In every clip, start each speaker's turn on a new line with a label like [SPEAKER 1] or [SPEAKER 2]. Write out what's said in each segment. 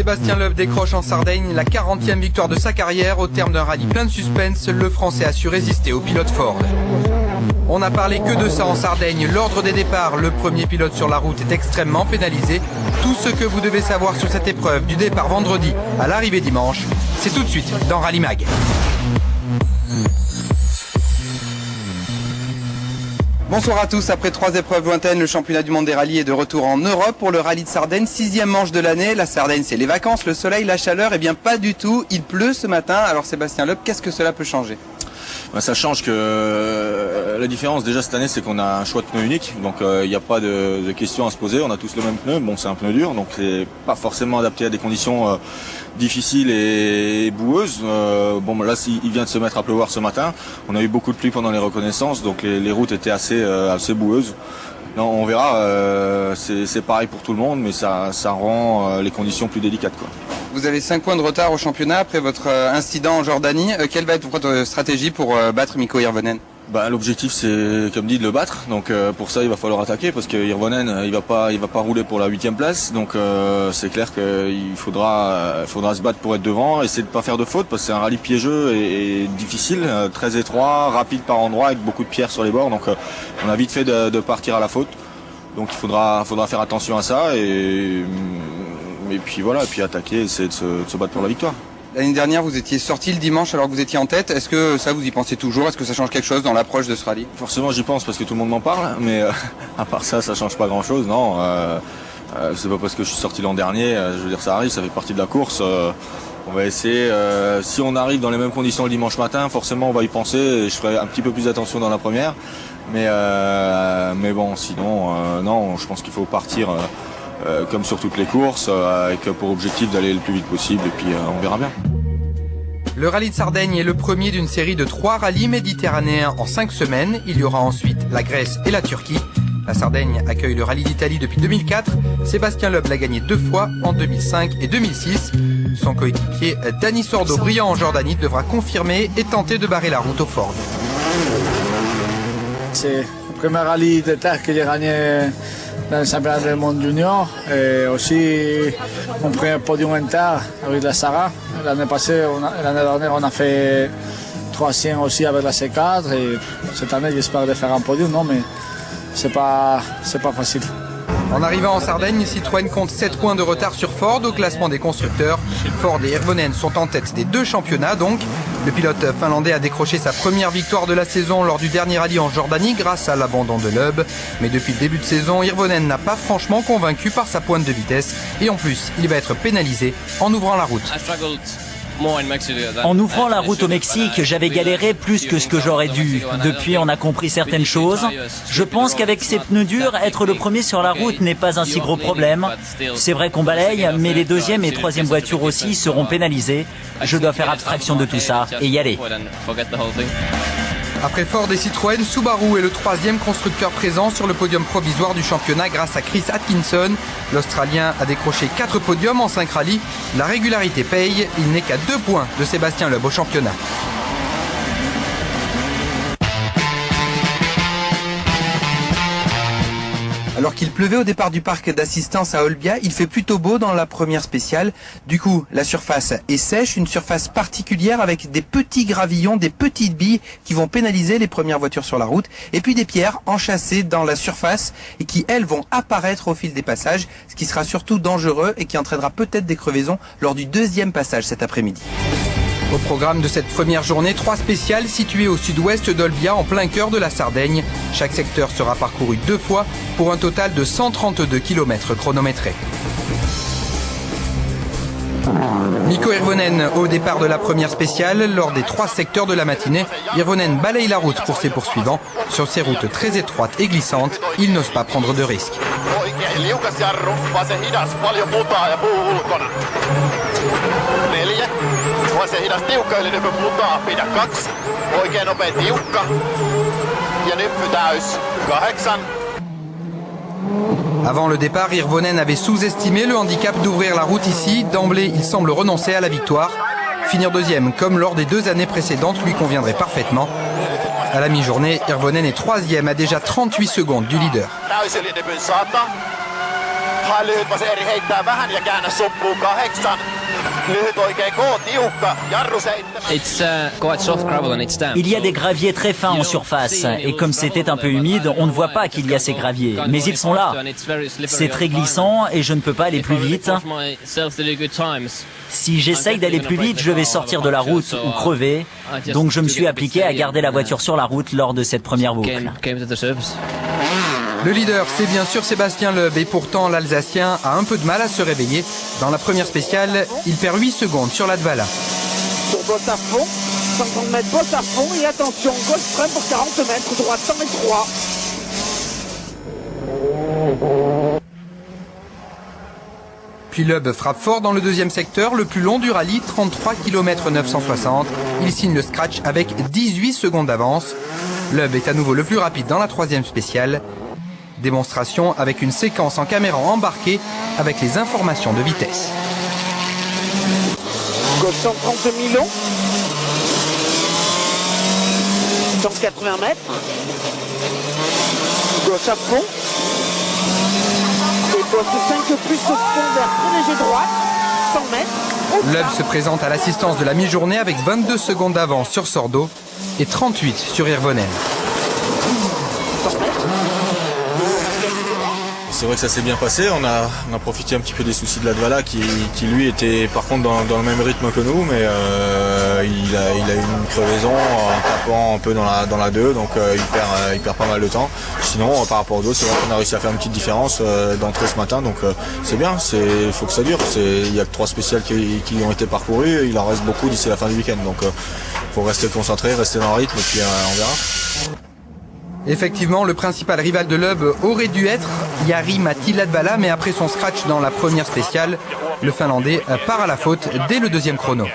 [SPEAKER 1] Sébastien Loeb décroche en Sardaigne la 40e victoire de sa carrière. Au terme d'un rallye plein de suspense, le Français a su résister au pilote Ford. On n'a parlé que de ça en Sardaigne. L'ordre des départs, le premier pilote sur la route est extrêmement pénalisé. Tout ce que vous devez savoir sur cette épreuve du départ vendredi à l'arrivée dimanche, c'est tout de suite dans Rallye Mag. Bonsoir à tous, après 3 épreuves lointaines, le championnat du monde des rallyes est de retour en Europe pour le rallye de Sardaigne, 6e manche de l'année. La Sardaigne, c'est les vacances, le soleil, la chaleur, eh bien pas du tout, il pleut ce matin. Alors Sébastien Loeb, qu'est-ce que cela peut changer ?
[SPEAKER 2] Ça change que la différence déjà cette année, c'est qu'on a un choix de pneus unique, donc il n'y a pas de questions à se poser, on a tous le même pneu. Bon, c'est un pneu dur, donc c'est pas forcément adapté à des conditions difficiles et boueuses. Bon, là, il vient de se mettre à pleuvoir ce matin, on a eu beaucoup de pluie pendant les reconnaissances, donc les routes étaient assez boueuses. Non, on verra, c'est pareil pour tout le monde, mais ça rend les conditions plus délicates, quoi.
[SPEAKER 1] Vous avez 5 points de retard au championnat après votre incident en Jordanie. Quelle va être votre stratégie pour battre Mikko Hirvonen ?
[SPEAKER 2] L'objectif, c'est, comme dit, de le battre. Donc pour ça, il va falloir attaquer parce que Hirvonen, il va pas rouler pour la 8e place. Donc c'est clair qu'il faudra se battre pour être devant, essayer de pas faire de faute parce que c'est un rallye piégeux et difficile, très étroit, rapide par endroits avec beaucoup de pierres sur les bords. Donc on a vite fait de partir à la faute. Donc il faudra faire attention à ça et puis voilà, et puis attaquer, essayer de se battre pour la victoire.
[SPEAKER 1] L'année dernière, vous étiez sorti le dimanche alors que vous étiez en tête. Est-ce que ça, vous y pensez toujours ? Est-ce que ça change quelque chose dans l'approche de ce rallye ?
[SPEAKER 2] Forcément, j'y pense parce que tout le monde m'en parle, mais à part ça change pas grand-chose. Non, c'est pas parce que je suis sorti l'an dernier. Je veux dire, ça arrive, ça fait partie de la course. On va essayer. Si on arrive dans les mêmes conditions le dimanche matin, forcément, on va y penser. Et je ferai un petit peu plus attention dans la première. Mais bon, sinon, non, je pense qu'il faut partir. Comme sur toutes les courses, avec pour objectif d'aller le plus vite possible et puis on verra bien.
[SPEAKER 1] Le rallye de Sardaigne est le premier d'une série de 3 rallyes méditerranéens en 5 semaines. Il y aura ensuite la Grèce et la Turquie. La Sardaigne accueille le rallye d'Italie depuis 2004. Sébastien Loeb l'a gagné 2 fois, en 2005 et 2006. Son coéquipier Dani Sordo, brillant en Jordanie, devra confirmer et tenter de barrer la route au Ford.
[SPEAKER 3] C'est le premier rallye de terre que j'ai gagné dans le championnat du monde junior et aussi mon premier podium inter avec la Sarah. L'année dernière, on a fait 3e aussi avec la C4 et cette année, j'espère de faire un podium, non, mais c'est pas facile.
[SPEAKER 1] En arrivant en Sardaigne, Citroën compte 7 points de retard sur Ford au classement des constructeurs. Ford et Hirvonen sont en tête des 2 championnats donc. Le pilote finlandais a décroché sa première victoire de la saison lors du dernier rallye en Jordanie grâce à l'abandon de Loeb. Mais depuis le début de saison, Hirvonen n'a pas franchement convaincu par sa pointe de vitesse. Et en plus, il va être pénalisé en ouvrant la route.
[SPEAKER 4] En ouvrant la route au Mexique, j'avais galéré plus que ce que j'aurais dû. Depuis, on a compris certaines choses. Je pense qu'avec ces pneus durs, être le premier sur la route n'est pas un si gros problème. C'est vrai qu'on balaye, mais les 2e et 3e voitures aussi seront pénalisées. Je dois faire abstraction de tout ça et y aller.
[SPEAKER 1] Après Ford et Citroën, Subaru est le 3e constructeur présent sur le podium provisoire du championnat grâce à Chris Atkinson. L'Australien a décroché 4 podiums en 5 rallyes. La régularité paye, il n'est qu'à 2 points de Sébastien Loeb au championnat. Alors qu'il pleuvait au départ du parc d'assistance à Olbia, il fait plutôt beau dans la première spéciale. Du coup, la surface est sèche, une surface particulière avec des petits gravillons, des petites billes qui vont pénaliser les premières voitures sur la route. Et puis des pierres enchâssées dans la surface et qui, elles, vont apparaître au fil des passages, ce qui sera surtout dangereux et qui entraînera peut-être des crevaisons lors du 2e passage cet après-midi. Au programme de cette première journée, 3 spéciales situées au sud-ouest d'Olbia, en plein cœur de la Sardaigne. Chaque secteur sera parcouru 2 fois pour un total de 132 km chronométrés. Mikko Hirvonen au départ de la première spéciale. Lors des 3 secteurs de la matinée, Hirvonen balaye la route pour ses poursuivants. Sur ces routes très étroites et glissantes, il n'ose pas prendre de risques.
[SPEAKER 5] Se hidas tiukka eli nyppy mutaa, pidä 2. Oikein nopea tiukka. Ja nyppy täys. 8.
[SPEAKER 1] Avant le départ, Hirvonen avait sous-estimé le handicap d'ouvrir la route ici. D'emblée, il semble renoncer à la victoire. Finir 2e, comme lors des 2 années précédentes, lui conviendrait parfaitement. À la mi-journée, Hirvonen est 3e à déjà 38 secondes du leader.
[SPEAKER 5] Lyhyt vaseeri heittää vähän ja käännös suppuu 8. Lyhyt oikein koo, tiukka, jarru 7.
[SPEAKER 4] Il y a des graviers très fins en surface et comme c'était un peu humide, on ne voit pas qu'il y a ces graviers, mais ils sont là. C'est très glissant et je ne peux pas aller plus vite. Si j'essaye d'aller plus vite, je vais sortir de la route ou crever. Donc je me suis appliqué à garder la voiture sur la route lors de cette première boucle.
[SPEAKER 1] Le leader, c'est bien sûr Sébastien Loeb et pourtant l'Alsacien a un peu de mal à se réveiller. Dans la première spéciale, il perd 8 secondes sur l'Advala.
[SPEAKER 6] Pour bosse à fond, 50 mètres bosse à fond et attention, gauche près pour 40 mètres, droite 100 et 3.
[SPEAKER 1] Puis Loeb frappe fort dans le deuxième secteur, le plus long du rallye, 33 km 960. Il signe le scratch avec 18 secondes d'avance. Loeb est à nouveau le plus rapide dans la troisième spéciale. Démonstration avec une séquence en caméra embarquée avec les informations de vitesse.
[SPEAKER 6] Gauche 130 demi-long. 180 mètres. Gauche à fond. Et poste 5 plus au fond vers très léger droite. 100 mètres.
[SPEAKER 1] Loeb se présente à l'assistance de la mi-journée avec 22 secondes d'avance sur Sordo et 38 sur Hirvonen.
[SPEAKER 2] C'est vrai que ça s'est bien passé, on a profité un petit peu des soucis de l'Advala qui lui était par contre dans le même rythme que nous, mais il a eu une crevaison en tapant un peu dans la 2, donc il perd pas mal de temps. Sinon par rapport aux autres, c'est vrai qu'on a réussi à faire une petite différence d'entrée ce matin, donc c'est bien, il faut que ça dure. Il y a que 3 spéciales qui ont été parcourues, il en reste beaucoup d'ici la fin du week-end, donc faut rester concentré, rester dans le rythme et puis on verra.
[SPEAKER 1] Effectivement, le principal rival de Loeb aurait dû être Jari Matti Ladvala, mais après son scratch dans la première spéciale, le Finlandais part à la faute dès le deuxième chrono.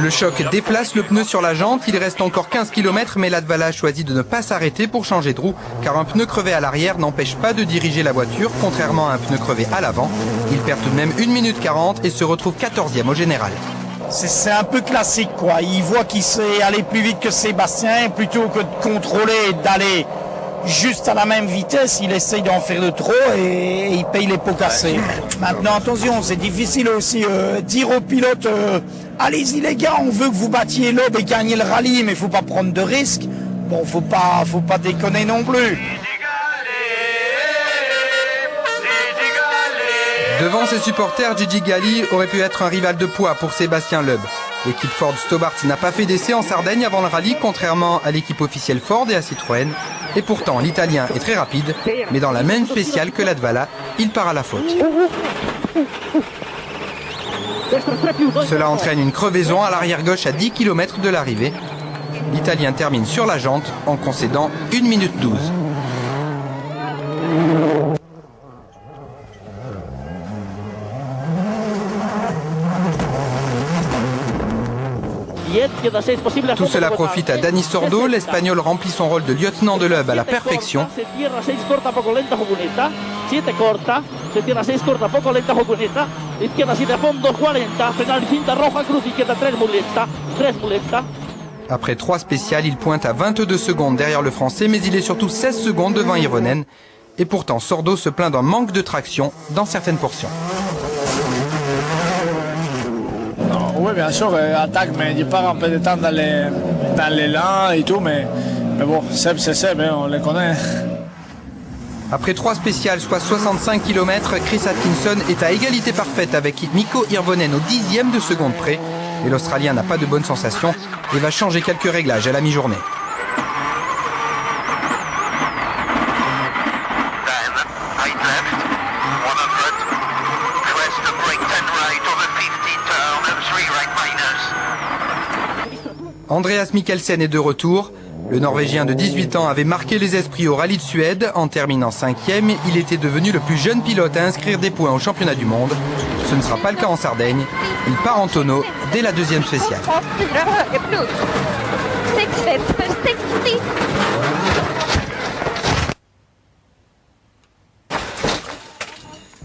[SPEAKER 1] Le choc déplace le pneu sur la jante, il reste encore 15 km, mais Ladvala choisit de ne pas s'arrêter pour changer de roue, car un pneu crevé à l'arrière n'empêche pas de diriger la voiture, contrairement à un pneu crevé à l'avant. Il perd tout de même 1 minute 40 et se retrouve 14e au général.
[SPEAKER 7] C'est un peu classique, quoi. Il voit qu'il sait aller plus vite que Sébastien, plutôt que de contrôler et d'aller juste à la même vitesse, il essaye d'en faire de trop et il paye les pots cassés. Maintenant, attention, c'est difficile aussi dire aux pilotes allez-y les gars, on veut que vous battiez Loeb et gagniez le rallye, mais faut pas prendre de risques. Bon, faut pas déconner non plus.
[SPEAKER 1] Devant ses supporters, Gigi Galli aurait pu être un rival de poids pour Sébastien Loeb. L'équipe Ford Stobart n'a pas fait d'essai en Sardaigne avant le rallye, contrairement à l'équipe officielle Ford et à Citroën. Et pourtant, l'Italien est très rapide, mais dans la même spéciale que Ladvala, il part à la faute. Cela entraîne une crevaison à l'arrière gauche à 10 km de l'arrivée. L'Italien termine sur la jante en concédant 1 minute 12. Tout cela profite à Dani Sordo. L'Espagnol remplit son rôle de lieutenant de Loeb à la perfection. Après 3 spéciales, il pointe à 22 secondes derrière le Français, mais il est surtout 16 secondes devant Hirvonen. Et pourtant, Sordo se plaint d'un manque de traction dans certaines portions.
[SPEAKER 3] Oui, bien sûr, attaque, mais il part un peu de temps dans les lents et tout, mais bon, Seb, c'est Seb, on les connaît.
[SPEAKER 1] Après 3 spéciales, soit 65 km, Chris Atkinson est à égalité parfaite avec Mikko Hirvonen au 10e de seconde près. Et l'Australien n'a pas de bonnes sensations et va changer quelques réglages à la mi-journée. Andreas Mikkelsen est de retour. Le Norvégien de 18 ans avait marqué les esprits au rallye de Suède. En terminant 5e, il était devenu le plus jeune pilote à inscrire des points au championnat du monde. Ce ne sera pas le cas en Sardaigne. Il part en tonneau dès la deuxième spéciale.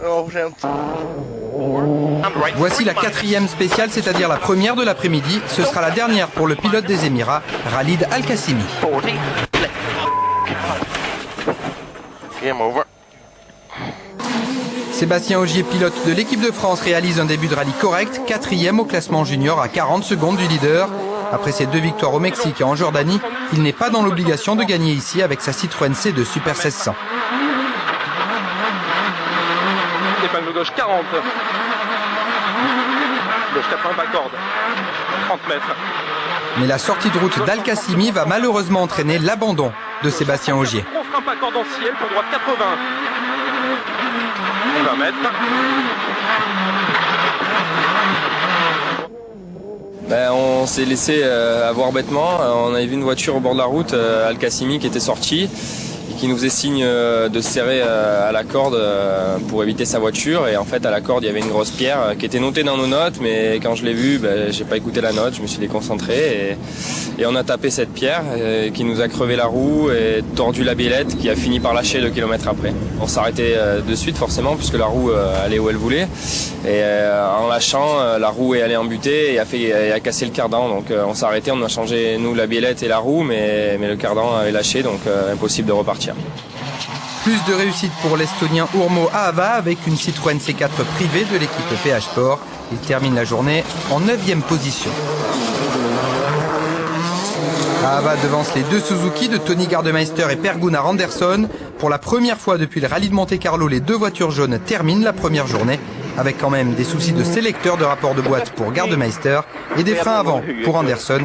[SPEAKER 5] Oh,
[SPEAKER 1] Voici la 4e spéciale, c'est-à-dire la première de l'après-midi. Ce sera la dernière pour le pilote des Émirats, Khalid Al-Qasimi. Sébastien Ogier, pilote de l'équipe de France, réalise un début de rallye correct, 4e au classement junior à 40 secondes du leader. Après ses 2 victoires au Mexique et en Jordanie, il n'est pas dans l'obligation de gagner ici avec sa Citroën C2 Super 1600.
[SPEAKER 8] Épingle gauche 40. Gauche 80 pas corde. 30 mètres.
[SPEAKER 1] Mais la sortie de route d'Al-Qasimi va malheureusement entraîner l'abandon de Sébastien Ogier.
[SPEAKER 8] On fera un pas corde en ciel pour droite 80. 20 mètres.
[SPEAKER 9] On s'est laissé avoir bêtement. On avait vu une voiture au bord de la route, Al-Qasimi, qui était sortie et qui nous faisait signe de se serrer à la corde pour éviter sa voiture. Et en fait, à la corde, il y avait une grosse pierre qui était notée dans nos notes, mais quand je l'ai vue, j'ai pas écouté la note, je me suis déconcentré et on a tapé cette pierre qui nous a crevé la roue et tordu la biellette qui a fini par lâcher 2 kilomètres après. On s'est arrêté de suite forcément puisque la roue allait où elle voulait et en lâchant, la roue est allée en butée et a cassé le cardan. Donc on s'est arrêté, on a changé nous la biellette et la roue, mais le cardan avait lâché, donc impossible de repartir.
[SPEAKER 1] Plus de réussite pour l'Estonien Urmo Aava avec une Citroën C4 privée de l'équipe PH Sport. Il termine la journée en 9e position. Aava devance les 2 Suzuki de Tony Gardemeister et Per Gunnar Andersson. Pour la première fois depuis le rallye de Monte-Carlo, les 2 voitures jaunes terminent la première journée, avec quand même des soucis de sélecteur de rapport de boîte pour Gardemeister et des freins avant pour Andersson,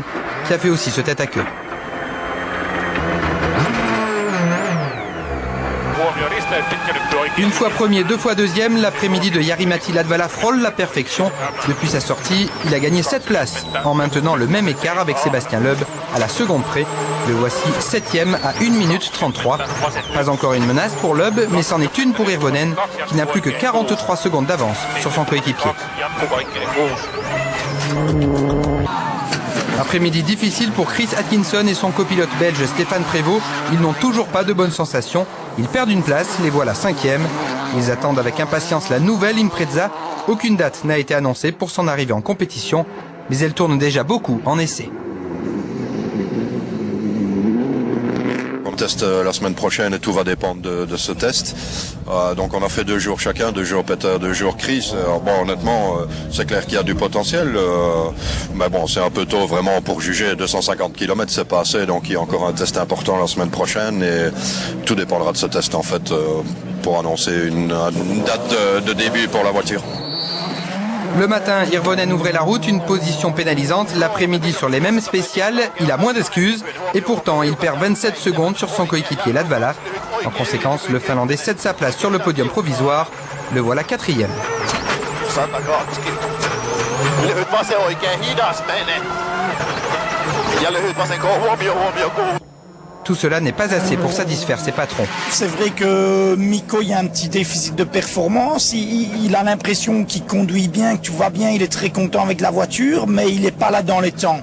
[SPEAKER 1] qui a fait aussi ce tête à queue. Une fois premier, 2 fois deuxième, l'après-midi de Jari-Matti Latvala frôle la perfection. Depuis sa sortie, il a gagné 7 places en maintenant le même écart avec Sébastien Loeb à la seconde près. Le voici 7e à 1 minute 33. Pas encore une menace pour Loeb, mais c'en est une pour Hirvonen qui n'a plus que 43 secondes d'avance sur son coéquipier. Après-midi difficile pour Chris Atkinson et son copilote belge Stéphane Prévost. Ils n'ont toujours pas de bonnes sensations. Ils perdent une place, les voilà 5e. Ils attendent avec impatience la nouvelle Impreza. Aucune date n'a été annoncée pour son arrivée en compétition, mais elle tourne déjà beaucoup en essai.
[SPEAKER 10] On teste la semaine prochaine et tout va dépendre de ce test. Donc on a fait 2 jours chacun, 2 jours Peter, 2 jours Chris. Alors bon, honnêtement, c'est clair qu'il y a du potentiel, mais bon, c'est un peu tôt vraiment pour juger. 250 km, c'est pas assez, donc il y a encore un test important la semaine prochaine et tout dépendra de ce test en fait pour annoncer une date de début pour la voiture.
[SPEAKER 1] Le matin, Hirvonen ouvrait la route, une position pénalisante. L'après-midi, sur les mêmes spéciales, il a moins d'excuses. Et pourtant, il perd 27 secondes sur son coéquipier Latvala. En conséquence, le Finlandais cède sa place sur le podium provisoire. Le voilà 4e. Tout cela n'est pas assez pour satisfaire ses patrons.
[SPEAKER 7] C'est vrai que Mikko, il y a un petit déficit de performance. Il a l'impression qu'il conduit bien, que tout va bien. Il est très content avec la voiture, mais il n'est pas là dans les temps.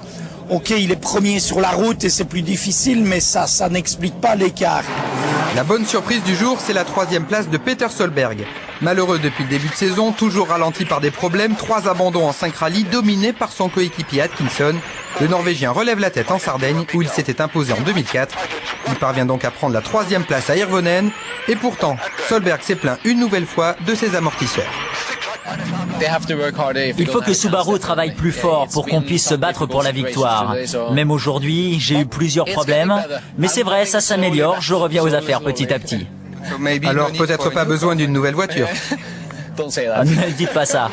[SPEAKER 7] Ok, il est premier sur la route et c'est plus difficile, mais ça n'explique pas l'écart.
[SPEAKER 1] La bonne surprise du jour, c'est la 3e place de Peter Solberg. Malheureux depuis le début de saison, toujours ralenti par des problèmes, 3 abandons en 5 rallyes, dominés par son coéquipier Atkinson. Le Norvégien relève la tête en Sardaigne, où il s'était imposé en 2004. Il parvient donc à prendre la 3e place à Hirvonen. Et pourtant, Solberg s'est plaint une nouvelle fois de ses amortisseurs.
[SPEAKER 4] Il faut que Subaru travaille plus fort pour qu'on puisse se battre pour la victoire. Même aujourd'hui, j'ai eu plusieurs problèmes, mais c'est vrai, ça s'améliore, je reviens aux affaires petit à petit.
[SPEAKER 1] Alors peut-être pas besoin d'une nouvelle voiture.
[SPEAKER 4] Ne dites pas ça.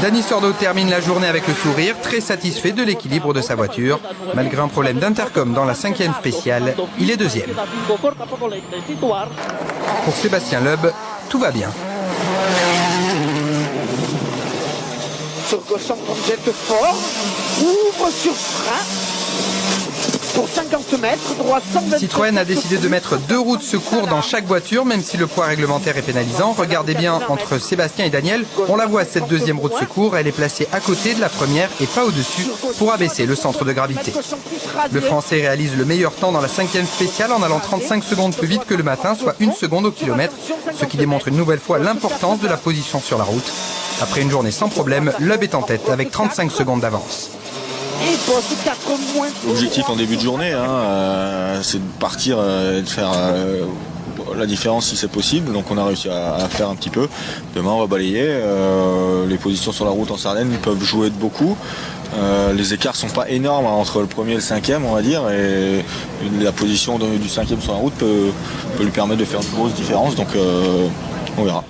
[SPEAKER 1] Dani Sordo termine la journée avec le sourire, très satisfait de l'équilibre de sa voiture. Malgré un problème d'intercom dans la 5e spéciale, il est 2e. Pour Sébastien Loeb, tout va bien.
[SPEAKER 6] Sur gauche, on jette fort, ouvre sur frein pour 50 40 mètres, droite 120.
[SPEAKER 1] Citroën a décidé de mettre 2 roues de secours dans chaque voiture, même si le poids réglementaire est pénalisant. Regardez bien entre Sébastien et Daniel, on la voit cette deuxième roue de secours, elle est placée à côté de la première et pas au-dessus pour abaisser le centre de gravité. Le Français réalise le meilleur temps dans la 5e spéciale en allant 35 secondes plus vite que le matin, soit 1 seconde au kilomètre, ce qui démontre une nouvelle fois l'importance de la position sur la route. Après une journée sans problème, Loeb est en tête avec 35 secondes d'avance.
[SPEAKER 2] L'objectif en début de journée, c'est de partir et de faire la différence si c'est possible. Donc on a réussi à faire un petit peu. Demain on va balayer. Les positions sur la route en Sardaigne peuvent jouer de beaucoup. Les écarts sont pas énormes entre le premier et le 5e, on va dire, et la position du 5e sur la route peut lui permettre de faire une grosse différence. Donc on verra.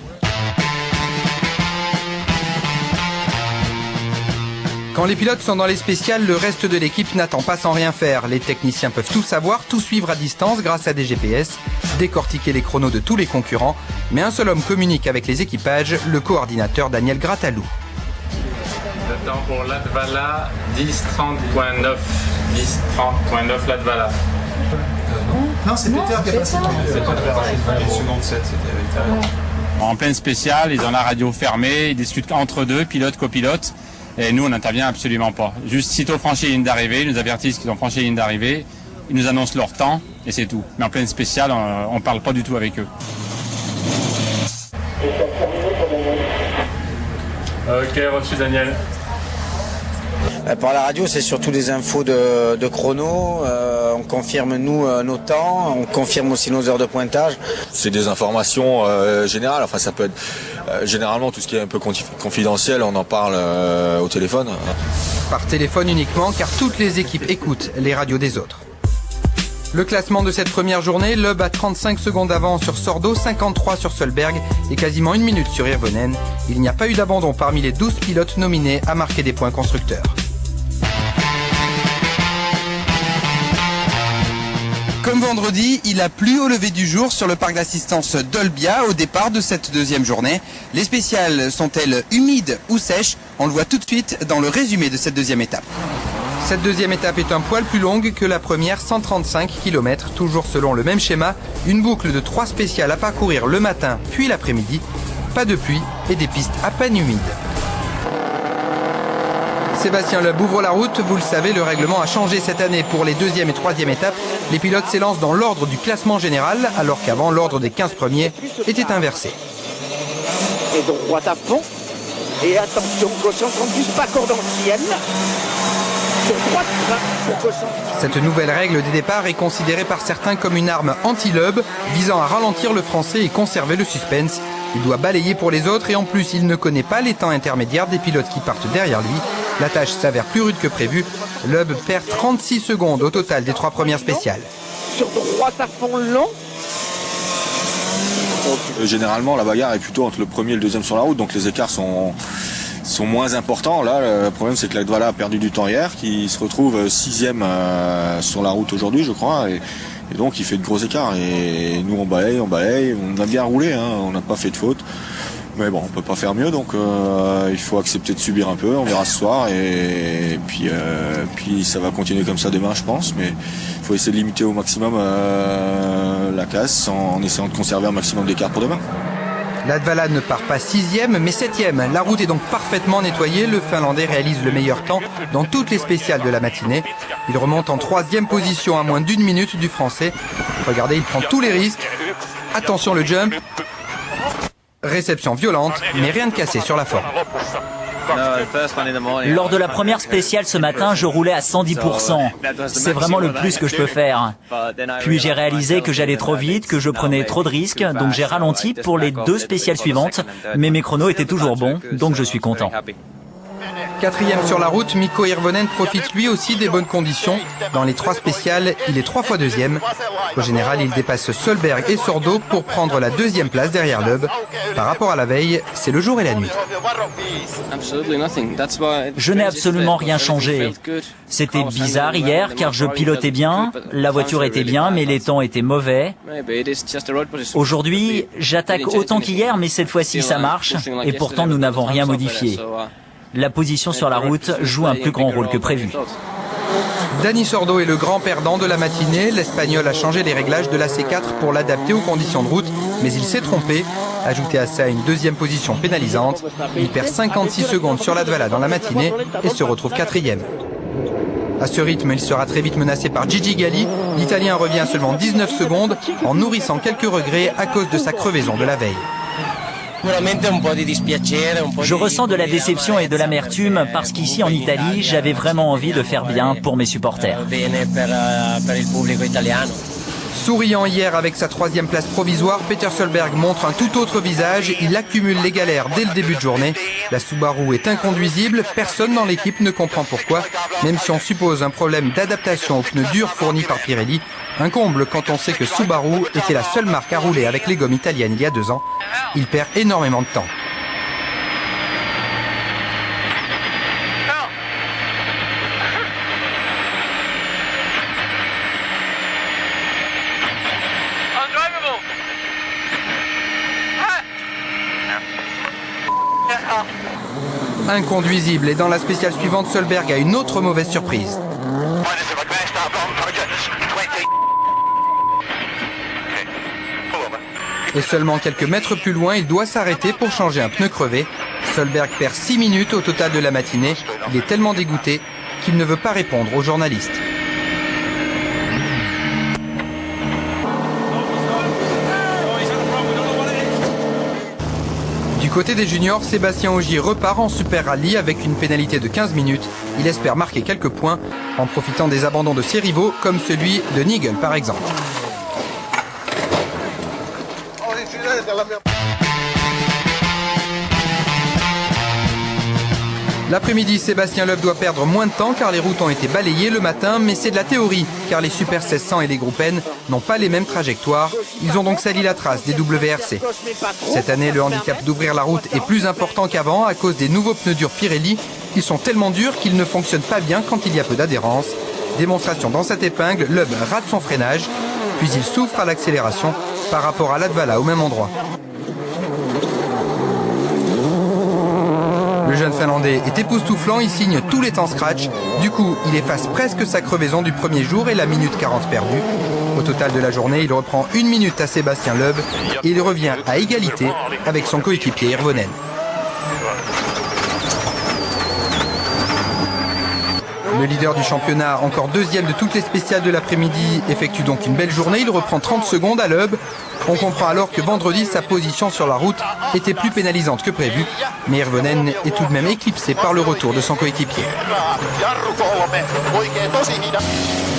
[SPEAKER 1] Quand les pilotes sont dans les spéciales, le reste de l'équipe n'attend pas sans rien faire. Les techniciens peuvent tout savoir, tout suivre à distance grâce à des GPS, décortiquer les chronos de tous les concurrents. Mais un seul homme communique avec les équipages, le coordinateur Daniel Gratalou.
[SPEAKER 11] Le temps pour Latvala, 10:30.9. 10:30.9 Latvala.
[SPEAKER 12] Non, c'est Peter qui a passé seconde 7, c'était avec Thierry.
[SPEAKER 13] En pleine spéciale, ils ont la radio fermée, ils discutent entre deux, pilote, copilote. Et nous, on n'intervient absolument pas. Juste sitôt franchi la ligne d'arrivée, ils nous avertissent qu'ils ont franchi la ligne d'arrivée, ils nous annoncent leur temps et c'est tout. Mais en pleine spéciale, on ne parle pas du tout avec eux.
[SPEAKER 11] Ok, reçu Daniel.
[SPEAKER 14] Par la radio, c'est surtout des infos de chrono. On confirme nos temps, on confirme aussi nos heures de pointage.
[SPEAKER 2] C'est des informations générales. Enfin, ça peut être généralement tout ce qui est un peu confidentiel. On en parle au téléphone.
[SPEAKER 1] Par téléphone uniquement, car toutes les équipes écoutent les radios des autres. Le classement de cette première journée, Loeb a 35 secondes d'avance sur Sordo, 53 sur Solberg et quasiment 1 minute sur Hirvonen. Il n'y a pas eu d'abandon parmi les 12 pilotes nominés à marquer des points constructeurs. Comme vendredi, il a plu au lever du jour sur le parc d'assistance d'Olbia au départ de cette deuxième journée. Les spéciales sont-elles humides ou sèches? On le voit tout de suite dans le résumé de cette deuxième étape. Cette deuxième étape est un poil plus longue que la première, 135 km, toujours selon le même schéma. Une boucle de 3 spéciales à parcourir le matin puis l'après-midi. Pas de pluie et des pistes à peine humides. Sébastien Loeb ouvre la route. Vous le savez, le règlement a changé cette année pour les 2e et 3e étapes. Les pilotes s'élancent dans l'ordre du classement général, alors qu'avant, l'ordre des 15 premiers était inversé.
[SPEAKER 6] Et droite à fond. Et attention, gauche en plus pas cordentienne. Sur droite, pour gauche.
[SPEAKER 1] Cette nouvelle règle des départs est considérée par certains comme une arme anti-Loeb, visant à ralentir le Français et conserver le suspense. Il doit balayer pour les autres et en plus, il ne connaît pas les temps intermédiaires des pilotes qui partent derrière lui. La tâche s'avère plus rude que prévu. Loeb perd 36 secondes au total des 3 premières spéciales.
[SPEAKER 6] Sur droite à fond long.
[SPEAKER 2] Généralement, la bagarre est plutôt entre le premier et le 2e sur la route, donc les écarts sont moins importants. Là, le problème, c'est que Latvala a perdu du temps hier, qui se retrouve 6e sur la route aujourd'hui, je crois. Et donc, il fait de gros écarts. Et nous, on balaye. On a bien roulé, on n'a pas fait de faute. Mais bon, on peut pas faire mieux, donc il faut accepter de subir un peu. On verra ce soir et puis ça va continuer comme ça demain, je pense. Mais il faut essayer de limiter au maximum la casse en essayant de conserver un maximum d'écart pour demain.
[SPEAKER 1] Latvala ne part pas 6e, mais 7e. La route est donc parfaitement nettoyée. Le Finlandais réalise le meilleur temps dans toutes les spéciales de la matinée. Il remonte en 3e position à moins d'1 minute du Français. Regardez, il prend tous les risques. Attention le jump. Réception violente, mais rien de cassé sur la forme.
[SPEAKER 4] Lors de la première spéciale ce matin, je roulais à 110%. C'est vraiment le plus que je peux faire. Puis j'ai réalisé que j'allais trop vite, que je prenais trop de risques, donc j'ai ralenti pour les 2 spéciales suivantes. Mais mes chronos étaient toujours bons, donc je suis content.
[SPEAKER 1] 4e sur la route, Mikko Hirvonen profite lui aussi des bonnes conditions. Dans les 3 spéciales, il est 3 fois 2e. Au général, il dépasse Solberg et Sordo pour prendre la 2e place derrière Loeb. Par rapport à la veille, c'est le jour et la nuit.
[SPEAKER 4] Je n'ai absolument rien changé. C'était bizarre hier car je pilotais bien, la voiture était bien, mais les temps étaient mauvais. Aujourd'hui, j'attaque autant qu'hier, mais cette fois-ci ça marche et pourtant nous n'avons rien modifié. La position sur la route joue un plus grand rôle que prévu.
[SPEAKER 1] Dani Sordo est le grand perdant de la matinée. L'Espagnol a changé les réglages de la C4 pour l'adapter aux conditions de route, mais il s'est trompé. Ajouté à ça une deuxième position pénalisante, il perd 56 secondes sur Latvala dans la matinée et se retrouve 4e. À ce rythme, il sera très vite menacé par Gigi Galli. L'Italien revient à seulement 19 secondes en nourrissant quelques regrets à cause de sa crevaison de la veille.
[SPEAKER 4] Je ressens de la déception et de l'amertume parce qu'ici en Italie, j'avais vraiment envie de faire bien pour mes supporters.
[SPEAKER 1] Souriant hier avec sa 3e place provisoire, Peter Solberg montre un tout autre visage. Il accumule les galères dès le début de journée. La Subaru est inconduisible, personne dans l'équipe ne comprend pourquoi, même si on suppose un problème d'adaptation aux pneus durs fournis par Pirelli. Un comble quand on sait que Subaru était la seule marque à rouler avec les gommes italiennes il y a 2 ans. Il perd énormément de temps. Inconduisible, et dans la spéciale suivante, Solberg a une autre mauvaise surprise. Et seulement quelques mètres plus loin, il doit s'arrêter pour changer un pneu crevé. Solberg perd 6 minutes au total de la matinée. Il est tellement dégoûté qu'il ne veut pas répondre aux journalistes. Du côté des juniors, Sébastien Ogier repart en Super Rally avec une pénalité de 15 minutes. Il espère marquer quelques points en profitant des abandons de ses rivaux, comme celui de Nigel par exemple. L'après-midi, Sébastien Loeb doit perdre moins de temps car les routes ont été balayées le matin, mais c'est de la théorie car les Super 1600 et les groupes N n'ont pas les mêmes trajectoires. Ils ont donc sali la trace des WRC. Cette année, le handicap d'ouvrir la route est plus important qu'avant à cause des nouveaux pneus durs Pirelli. Ils sont tellement durs qu'ils ne fonctionnent pas bien quand il y a peu d'adhérence. Démonstration dans cette épingle, Loeb rate son freinage, puis il souffre à l'accélération par rapport à Latvala au même endroit. Le jeune Finlandais est époustouflant, il signe tous les temps scratch. Du coup, il efface presque sa crevaison du premier jour et la minute 40 perdue. Au total de la journée, il reprend 1 minute à Sébastien Loeb et il revient à égalité avec son coéquipier Hirvonen. Le leader du championnat, encore 2e de toutes les spéciales de l'après-midi, effectue donc une belle journée. Il reprend 30 secondes à Loeb. On comprend alors que vendredi, sa position sur la route était plus pénalisante que prévu. Mais Hirvonen est tout de même éclipsé par le retour de son coéquipier.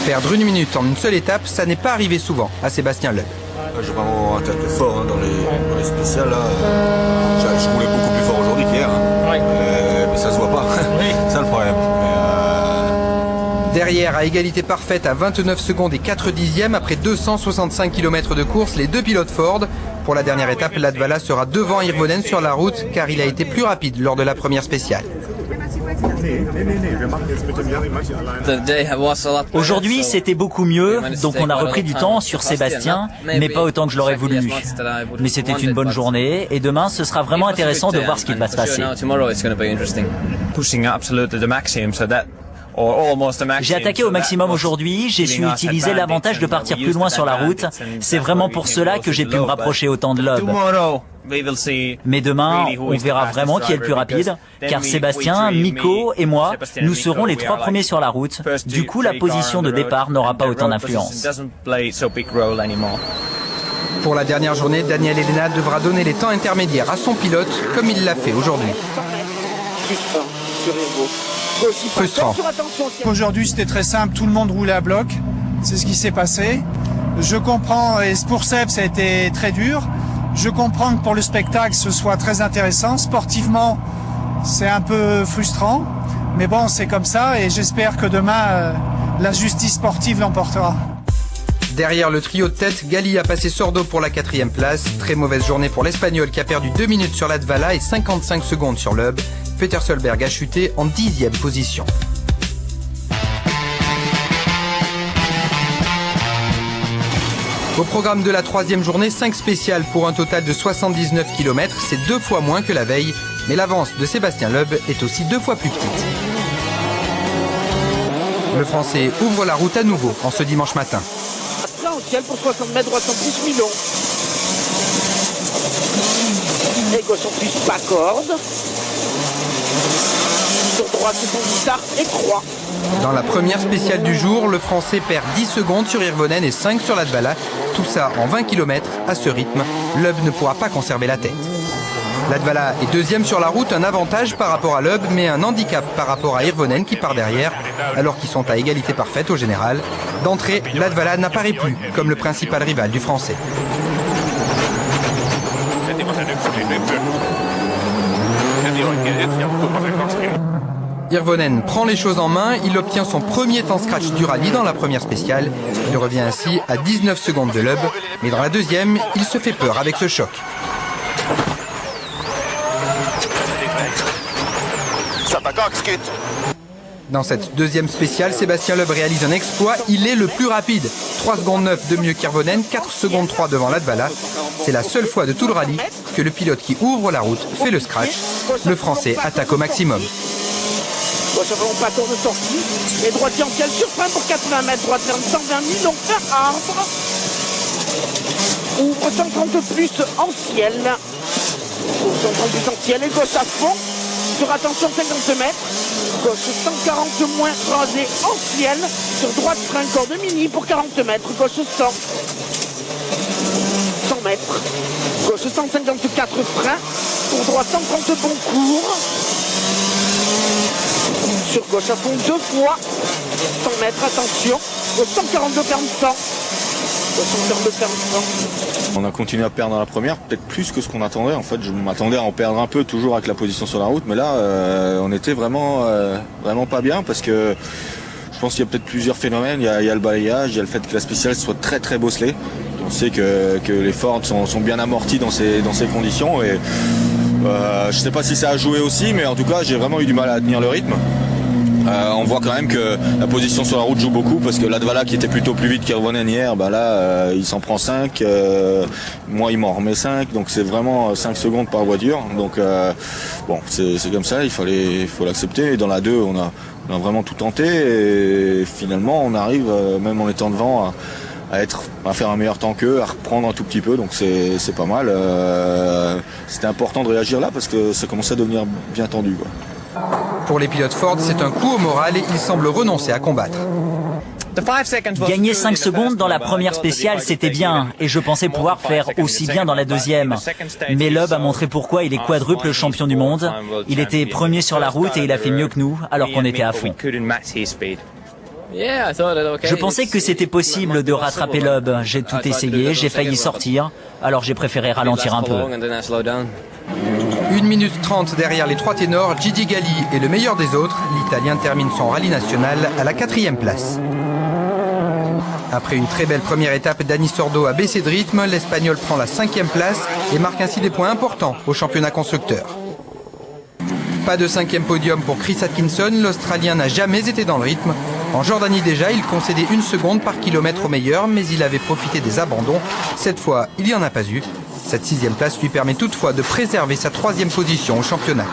[SPEAKER 1] Perdre 1 minute en une seule étape, ça n'est pas arrivé souvent à Sébastien Loeb.
[SPEAKER 2] J'ai vraiment attaqué fort dans les spéciales. Là. Je roulais beaucoup plus fort aujourd'hui qu'hier. Mais ça se voit pas. C'est ça le problème.
[SPEAKER 1] Derrière, à égalité parfaite à 29 secondes et 4 dixièmes, après 265 km de course, les deux pilotes Ford. Pour la dernière étape, Latvala sera devant Hirvonen sur la route car il a été plus rapide lors de la première spéciale.
[SPEAKER 4] Aujourd'hui, c'était beaucoup mieux, donc on a repris du temps sur Sébastien, mais pas autant que je l'aurais voulu. Mais c'était une bonne journée, et demain, ce sera vraiment intéressant de voir ce qu'il va se passer. J'ai attaqué au maximum aujourd'hui, j'ai su utiliser l'avantage de partir plus loin sur la route. C'est vraiment pour cela que j'ai pu me rapprocher autant de Loeb. Mais demain, on verra vraiment qui est le plus rapide, car Sébastien, Mikko et moi, nous serons les 3 premiers sur la route. Du coup, la position de départ n'aura pas autant d'influence.
[SPEAKER 1] Pour la dernière journée, Daniel Elena devra donner les temps intermédiaires à son pilote, comme il l'a fait aujourd'hui. Frustrant.
[SPEAKER 7] Aujourd'hui, c'était très simple, tout le monde roulait à bloc. C'est ce qui s'est passé. Je comprends, et pour Seb, ça a été très dur. Je comprends que pour le spectacle, ce soit très intéressant. Sportivement, c'est un peu frustrant. Mais bon, c'est comme ça, et j'espère que demain, la justice sportive l'emportera.
[SPEAKER 1] Derrière le trio de tête, Galli a passé Sordo pour la 4e place. Très mauvaise journée pour l'Espagnol qui a perdu 2 minutes sur Latvala et 55 secondes sur Loeb. Peter Solberg a chuté en 10e position. Au programme de la 3e journée, 5 spéciales pour un total de 79 km. C'est 2 fois moins que la veille, mais l'avance de Sébastien Loeb est aussi 2 fois plus petite. Le Français ouvre la route à nouveau en ce dimanche matin.
[SPEAKER 6] Au ciel pour 60 mètres, droite en plus Milon. Et gauche en plus pas corde. Sur droite, c'est son guitare et croix.
[SPEAKER 1] Dans la première spéciale du jour, le Français perd 10 secondes sur Hirvonen et 5 sur Latvala. Tout ça en 20 km. À ce rythme, Loeb ne pourra pas conserver la tête. Latvala est deuxième sur la route, un avantage par rapport à Loeb, mais un handicap par rapport à Hirvonen qui part derrière, alors qu'ils sont à égalité parfaite au général. D'entrée, Latvala n'apparaît plus comme le principal rival du Français. Hirvonen prend les choses en main, il obtient son premier temps scratch du rallye dans la première spéciale. Il revient ainsi à 19 secondes de Loeb, mais dans la deuxième, il se fait peur avec ce choc. Dans cette deuxième spéciale, Sébastien Loeb réalise un exploit, il est le plus rapide. 3 secondes 9 de mieux qu'Hirvonen, 4 secondes 3 devant Latvala. C'est la seule fois de tout le rallye que le pilote qui ouvre la route fait le scratch. Le Français attaque au maximum.
[SPEAKER 6] Gauche avant pas tour de sortie. Et droitier en ciel sur frein pour 80 mètres. Droite ferme 120 000, donc faire arbre. Ouvre 130 plus en ciel. Ouvre 130 plus en ciel et gauche à fond. Sur attention 50 mètres. Gauche 140 moins rasé en ciel. Sur droite frein corde mini pour 40 mètres. Gauche 100. 100 mètres. Gauche 154 frein. Pour droite 130 bon cours. Sur gauche à fond 2 fois. 100 mètres, attention. Gauche 142 ferme 100. Gauche 142 ferme 100.
[SPEAKER 2] On a continué à perdre dans la première, peut-être plus que ce qu'on attendait. En fait, je m'attendais à en perdre un peu, toujours avec la position sur la route. Mais là, on était vraiment pas bien parce que je pense qu'il y a peut-être plusieurs phénomènes. Il y a le balayage, il y a le fait que la spéciale soit très très bosselée. On sait que les Ford sont bien amortis dans ces conditions. Et je ne sais pas si ça a joué aussi, mais en tout cas, j'ai vraiment eu du mal à tenir le rythme. On voit quand même que la position sur la route joue beaucoup parce que Latvala qui était plutôt plus vite qu'Hirvonen hier, là il s'en prend 5, moi il m'en remet 5, donc c'est vraiment 5 secondes par voiture. Donc bon, c'est comme ça, il faut l'accepter. Et dans la 2 on a vraiment tout tenté et finalement on arrive même en étant devant à faire un meilleur temps qu'eux, à reprendre un tout petit peu, donc c'est pas mal. C'était important de réagir là parce que ça commençait à devenir bien tendu, quoi.
[SPEAKER 1] Pour les pilotes Ford, c'est un coup au moral et ils semblent renoncer à combattre.
[SPEAKER 4] Gagner 5 secondes dans la première spéciale, c'était bien, et je pensais pouvoir faire aussi bien dans la deuxième. Mais Loeb a montré pourquoi il est quadruple champion du monde. Il était premier sur la route et il a fait mieux que nous, alors qu'on était à fond. Je pensais que c'était possible de rattraper Loeb. J'ai tout essayé, j'ai failli sortir, alors j'ai préféré ralentir un peu.
[SPEAKER 1] 1 minute 30 derrière les 3 ténors, Gigi Galli est le meilleur des autres. L'Italien termine son rallye national à la 4e place. Après une très belle première étape, Dani Sordo a baissé de rythme. L'Espagnol prend la 5e place et marque ainsi des points importants au championnat constructeur. Pas de 5e podium pour Chris Atkinson, l'Australien n'a jamais été dans le rythme. En Jordanie déjà, il concédait 1 seconde par kilomètre au meilleur, mais il avait profité des abandons. Cette fois, il n'y en a pas eu. Cette 6e place lui permet toutefois de préserver sa 3e position au championnat.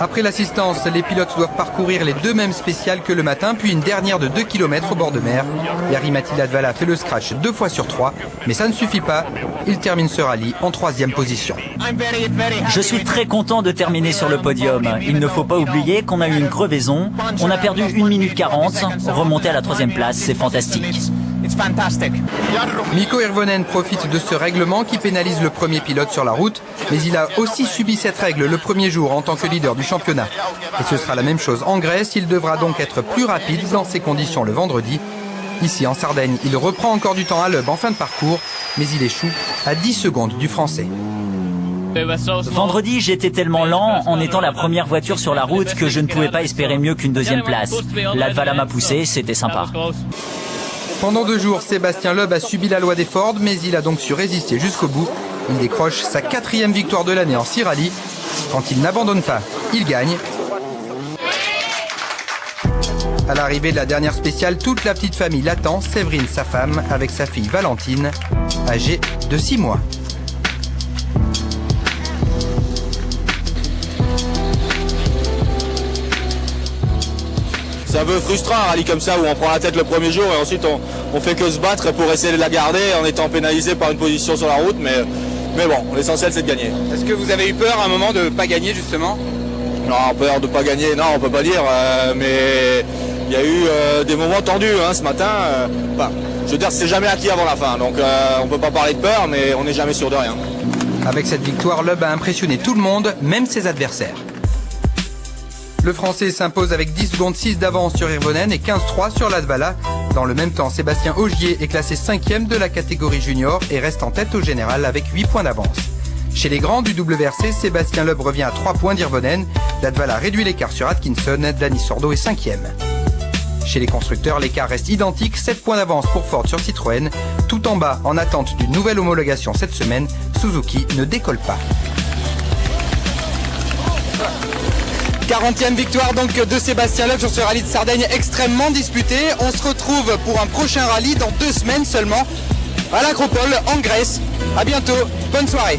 [SPEAKER 1] Après l'assistance, les pilotes doivent parcourir les 2 mêmes spéciales que le matin, puis une dernière de 2 km au bord de mer. Jari-Matti Latvala fait le scratch 2 fois sur 3, mais ça ne suffit pas. Il termine ce rallye en 3e position.
[SPEAKER 4] Je suis très content de terminer sur le podium. Il ne faut pas oublier qu'on a eu une crevaison. On a perdu 1 minute 40. Remonter à la 3e place, c'est fantastique.
[SPEAKER 1] Mikko Hirvonen profite de ce règlement qui pénalise le premier pilote sur la route, mais il a aussi subi cette règle le premier jour en tant que leader du championnat. Et ce sera la même chose en Grèce, il devra donc être plus rapide dans ces conditions le vendredi. Ici en Sardaigne, il reprend encore du temps à Loeb en fin de parcours, mais il échoue à 10 secondes du Français.
[SPEAKER 4] Vendredi, j'étais tellement lent en étant la première voiture sur la route que je ne pouvais pas espérer mieux qu'une 2e place. Latvala m'a poussé, c'était sympa.
[SPEAKER 1] Pendant 2 jours, Sébastien Loeb a subi la loi des Ford, mais il a donc su résister jusqu'au bout. Il décroche sa 4e victoire de l'année en 6 rallyes. Quand il n'abandonne pas, il gagne. À l'arrivée de la dernière spéciale, toute la petite famille l'attend, Séverine, sa femme, avec sa fille Valentine, âgée de 6 mois.
[SPEAKER 2] c'est un peu frustrant un rallye comme ça où on prend la tête le premier jour et ensuite on fait que se battre pour essayer de la garder en étant pénalisé par une position sur la route, mais bon, l'essentiel c'est de gagner.
[SPEAKER 15] Est-ce que vous avez eu peur à un moment de ne pas gagner justement?
[SPEAKER 2] Non, peur de ne pas gagner, non, on peut pas dire, mais il y a eu des moments tendus ce matin. Je veux dire, c'est jamais acquis avant la fin, donc on peut pas parler de peur, mais on n'est jamais sûr de rien.
[SPEAKER 1] Avec cette victoire, Loeb a impressionné tout le monde, même ses adversaires. Le Français s'impose avec 10 secondes 6 d'avance sur Hirvonen et 15-3 sur Latvala. Dans le même temps, Sébastien Ogier est classé 5e de la catégorie junior et reste en tête au général avec 8 points d'avance. Chez les grands du WRC, Sébastien Loeb revient à 3 points d'Hirvonen. Latvala réduit l'écart sur Atkinson, Dani Sordo est 5e. Chez les constructeurs, l'écart reste identique, 7 points d'avance pour Ford sur Citroën. Tout en bas, en attente d'une nouvelle homologation cette semaine, Suzuki ne décolle pas.
[SPEAKER 15] 40e victoire donc de Sébastien Loeb sur ce rallye de Sardaigne extrêmement disputé. On se retrouve pour un prochain rallye dans 2 semaines seulement à l'Acropole en Grèce. A bientôt, bonne soirée.